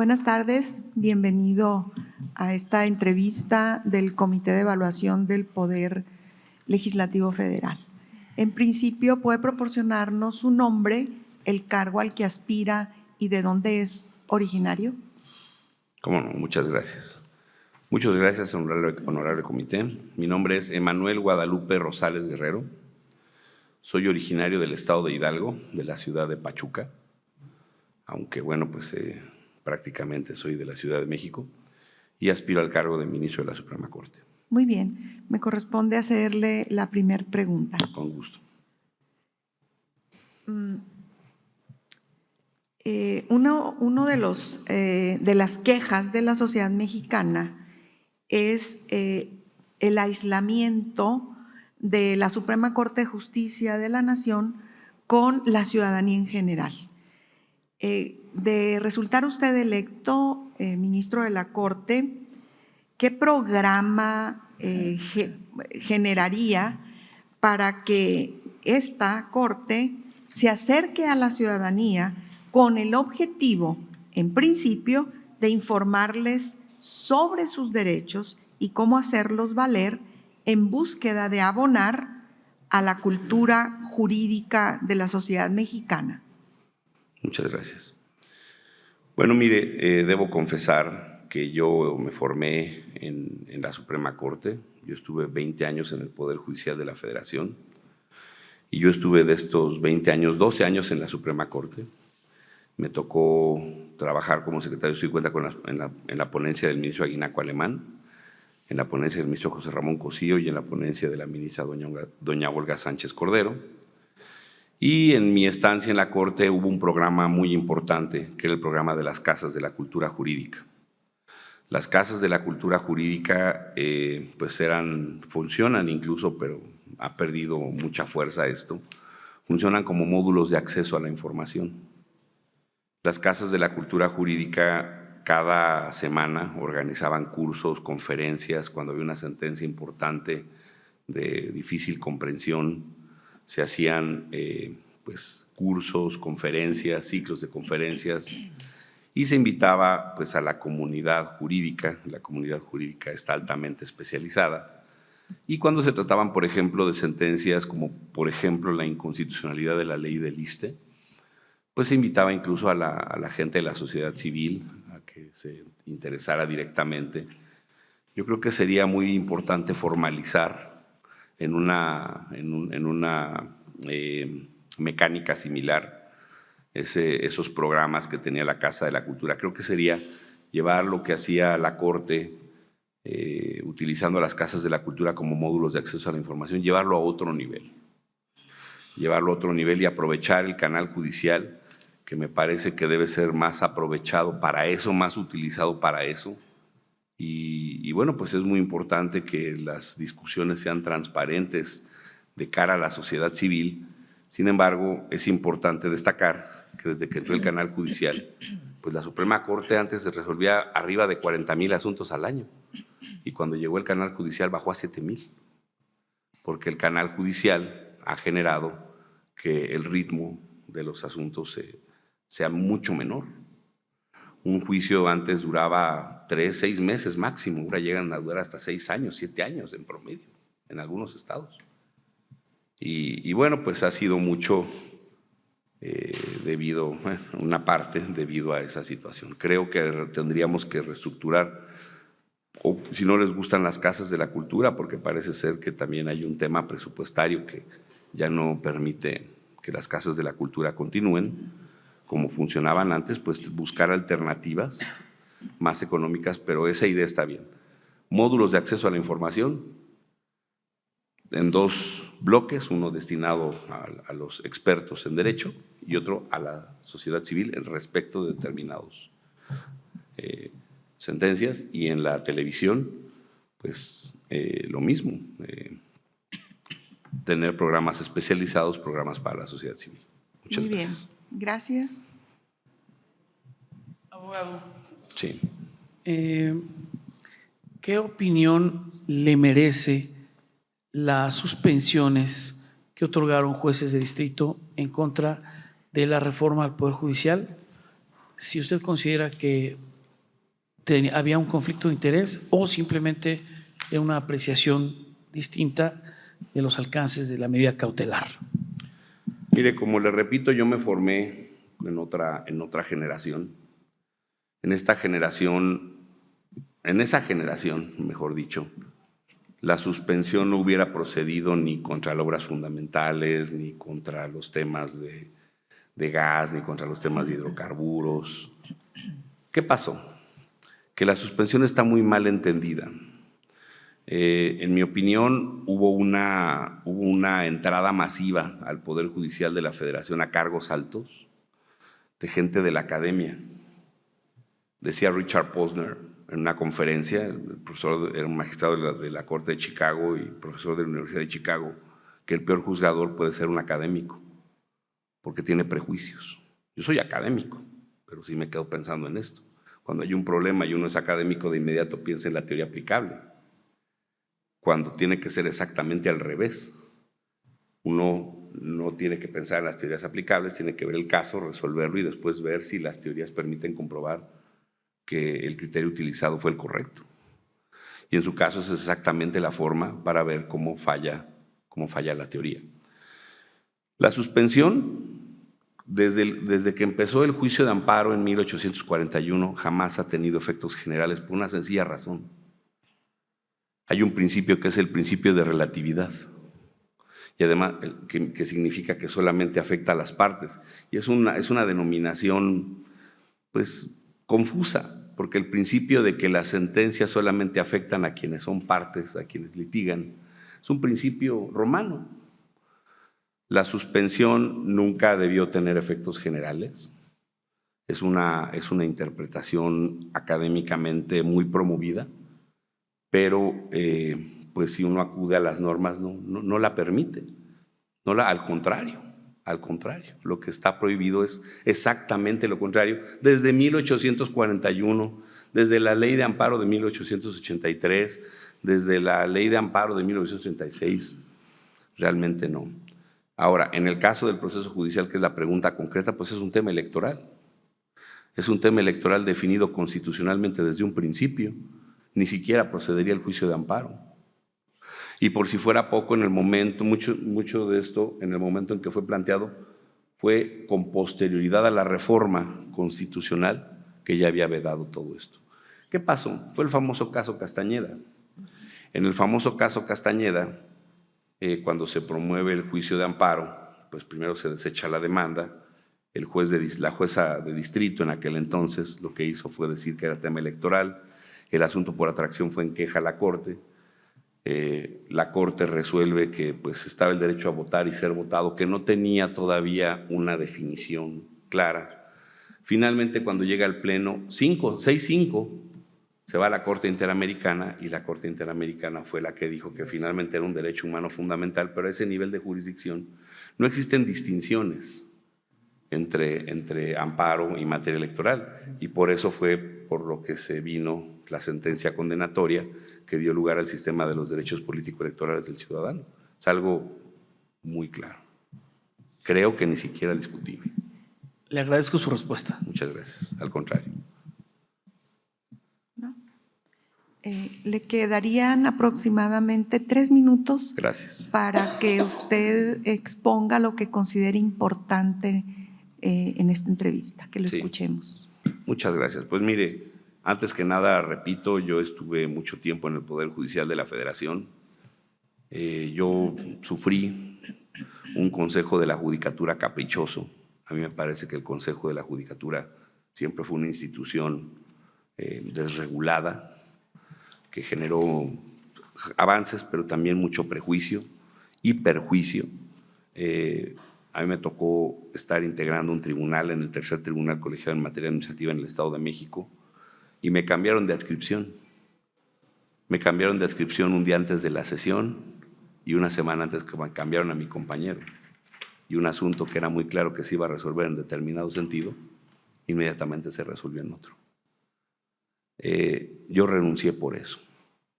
Buenas tardes, bienvenido a esta entrevista del Comité de Evaluación del Poder Legislativo Federal. En principio, ¿puede proporcionarnos su nombre, el cargo al que aspira y de dónde es originario? Cómo no, muchas gracias. Muchas gracias, honorable comité. Mi nombre es Emanuel Guadalupe Rosales Guerrero. Soy originario del estado de Hidalgo, de la ciudad de Pachuca, aunque bueno, pues prácticamente soy de la Ciudad de México y aspiro al cargo de ministro de la Suprema Corte. Muy bien, me corresponde hacerle la primera pregunta. Con gusto. Uno de las quejas de la sociedad mexicana es el aislamiento de la Suprema Corte de Justicia de la Nación con la ciudadanía en general. De resultar usted electo ministro de la Corte, ¿qué programa generaría para que esta Corte se acerque a la ciudadanía con el objetivo, en principio, de informarles sobre sus derechos y cómo hacerlos valer en búsqueda de abonar a la cultura jurídica de la sociedad mexicana? Muchas gracias. Bueno, mire, debo confesar que yo me formé en la Suprema Corte. Yo estuve 20 años en el Poder Judicial de la Federación y yo estuve de estos 20 años, 12 años en la Suprema Corte. Me tocó trabajar como secretario de cuenta en la ponencia del ministro Aguinaco Alemán, en la ponencia del ministro José Ramón Cosío y en la ponencia de la ministra doña Olga Sánchez Cordero. Y en mi estancia en la Corte hubo un programa muy importante, que era el programa de las Casas de la Cultura Jurídica. Las Casas de la Cultura Jurídica pues funcionan incluso, pero ha perdido mucha fuerza esto, funcionan como módulos de acceso a la información. Las Casas de la Cultura Jurídica cada semana organizaban cursos, conferencias, cuando había una sentencia importante de difícil comprensión, se hacían pues, cursos, conferencias, ciclos de conferencias y se invitaba pues, a la comunidad jurídica. La comunidad jurídica está altamente especializada. Y cuando se trataban, por ejemplo, de sentencias como, por ejemplo, la inconstitucionalidad de la ley del ISSSTE, pues se invitaba incluso a la gente de la sociedad civil a que se interesara directamente. Yo creo que sería muy importante formalizar en una mecánica similar esos programas que tenía la Casa de la Cultura. Creo que sería llevar lo que hacía la Corte, utilizando las Casas de la Cultura como módulos de acceso a la información, llevarlo a otro nivel. Llevarlo a otro nivel y aprovechar el canal judicial, que me parece que debe ser más aprovechado para eso, más utilizado para eso. Y bueno, pues es muy importante que las discusiones sean transparentes de cara a la sociedad civil. Sin embargo, es importante destacar que desde que entró el canal judicial, pues la Suprema Corte antes resolvía arriba de 40,000 asuntos al año. Y cuando llegó el canal judicial bajó a 7,000, porque el canal judicial ha generado que el ritmo de los asuntos sea mucho menor. Un juicio antes duraba 3, 6 meses máximo, ahora llegan a durar hasta 6 años, 7 años en promedio, en algunos estados. Y bueno, pues ha sido mucho una parte debido a esa situación. Creo que tendríamos que reestructurar, o si no les gustan las Casas de la Cultura, porque parece ser que también hay un tema presupuestario que ya no permite que las Casas de la Cultura continúen como funcionaban antes, pues buscar alternativas más económicas, pero esa idea está bien. Módulos de acceso a la información en 2 bloques, uno destinado a los expertos en derecho y otro a la sociedad civil respecto de determinados sentencias, y en la televisión, pues lo mismo, tener programas especializados, programas para la sociedad civil. Muchas gracias. Muy bien, gracias. Abogado. Sí. ¿Qué opinión le merece las suspensiones que otorgaron jueces de distrito en contra de la reforma al Poder Judicial? Si usted considera que había un conflicto de interés o simplemente era una apreciación distinta de los alcances de la medida cautelar? Mire, como le repito, yo me formé en otra generación. En esa generación, mejor dicho, la suspensión no hubiera procedido ni contra las obras fundamentales, ni contra los temas de gas, ni contra los temas de hidrocarburos. ¿Qué pasó? Que la suspensión está muy mal entendida. En mi opinión, hubo una entrada masiva al Poder Judicial de la Federación a cargos altos de gente de la academia. Decía Richard Posner en una conferencia, el profesor era un magistrado de la Corte de Chicago y profesor de la Universidad de Chicago, que el peor juzgador puede ser un académico, porque tiene prejuicios. Yo soy académico, pero sí me quedo pensando en esto. Cuando hay un problema y uno es académico, de inmediato piensa en la teoría aplicable, cuando tiene que ser exactamente al revés. Uno no tiene que pensar en las teorías aplicables, tiene que ver el caso, resolverlo y después ver si las teorías permiten comprobar que el criterio utilizado fue el correcto. Y en su caso esa es exactamente la forma para ver cómo falla la teoría. La suspensión, desde que empezó el juicio de amparo en 1841, jamás ha tenido efectos generales por una sencilla razón. Hay un principio que es el principio de relatividad, y además que significa que solamente afecta a las partes. Y es una denominación pues confusa, porque el principio de que las sentencias solamente afectan a quienes son partes, a quienes litigan, es un principio romano. La suspensión nunca debió tener efectos generales. Es una interpretación académicamente muy promovida, pero pues si uno acude a las normas no la permite. Al contrario, lo que está prohibido es exactamente lo contrario. Desde 1841, desde la Ley de Amparo de 1883, desde la Ley de Amparo de 1936, realmente no. Ahora, en el caso del proceso judicial, que es la pregunta concreta, pues es un tema electoral. Es un tema electoral definido constitucionalmente desde un principio. Ni siquiera procedería el juicio de amparo. Y por si fuera poco, en el momento, mucho de esto, en el momento en que fue planteado, fue con posterioridad a la reforma constitucional que ya había vedado todo esto. ¿Qué pasó? Fue el famoso caso Castañeda. En el famoso caso Castañeda, cuando se promueve el juicio de amparo, pues primero se desecha la demanda. La jueza de distrito en aquel entonces lo que hizo fue decir que era tema electoral. El asunto por atracción fue en queja a la Corte. La Corte resuelve que pues estaba el derecho a votar y ser votado, que no tenía todavía una definición clara. Finalmente, cuando llega al Pleno, 6-5, se va a la Corte Interamericana, y la Corte Interamericana fue la que dijo que finalmente era un derecho humano fundamental, pero a ese nivel de jurisdicción no existen distinciones entre amparo y materia electoral, y por eso fue por lo que se vino la sentencia condenatoria que dio lugar al sistema de los derechos político-electorales del ciudadano. Es algo muy claro. Creo que ni siquiera discutible. Le agradezco su respuesta. Muchas gracias. Al contrario. ¿No? Le quedarían aproximadamente 3 minutos. Gracias. Para que usted exponga lo que considere importante en esta entrevista, que lo escuchemos. Muchas gracias. Pues mire, antes que nada, repito, yo estuve mucho tiempo en el Poder Judicial de la Federación. Yo sufrí un Consejo de la Judicatura caprichoso. A mí me parece que el Consejo de la Judicatura siempre fue una institución desregulada, que generó avances, pero también mucho prejuicio y perjuicio. A mí me tocó estar integrando un tribunal en el tercer tribunal colegiado en materia administrativa en el Estado de México, y me cambiaron de adscripción. Me cambiaron de adscripción un día antes de la sesión y una semana antes que me cambiaron a mi compañero. Y un asunto que era muy claro que se iba a resolver en determinado sentido, inmediatamente se resolvió en otro. Yo renuncié por eso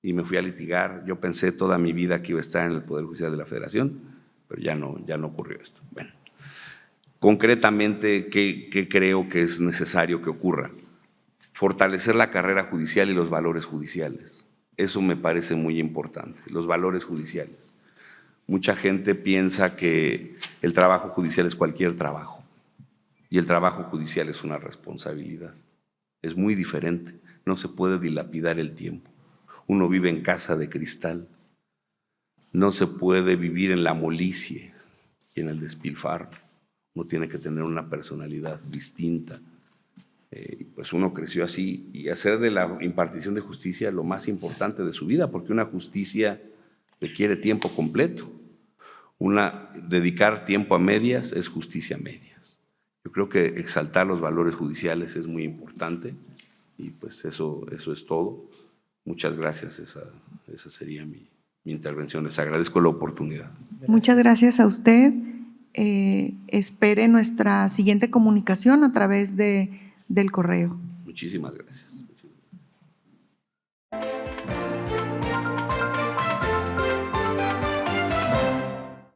y me fui a litigar. Yo pensé toda mi vida que iba a estar en el Poder Judicial de la Federación, pero ya no ocurrió esto. Bueno, concretamente, ¿qué creo que es necesario que ocurra? fortalecer la carrera judicial y los valores judiciales. Eso me parece muy importante, los valores judiciales. Mucha gente piensa que el trabajo judicial es cualquier trabajo y el trabajo judicial es una responsabilidad. Es muy diferente, no se puede dilapidar el tiempo. Uno vive en casa de cristal, no se puede vivir en la molicie y en el despilfarro. Uno tiene que tener una personalidad distinta. Pues uno creció así y hacer de la impartición de justicia lo más importante de su vida, porque una justicia requiere tiempo completo. Dedicar tiempo a medias es justicia a medias. Yo creo que exaltar los valores judiciales es muy importante y pues eso es todo. Muchas gracias, esa sería mi intervención. Les agradezco la oportunidad. Muchas gracias a usted. Espere nuestra siguiente comunicación a través del correo. Muchísimas gracias.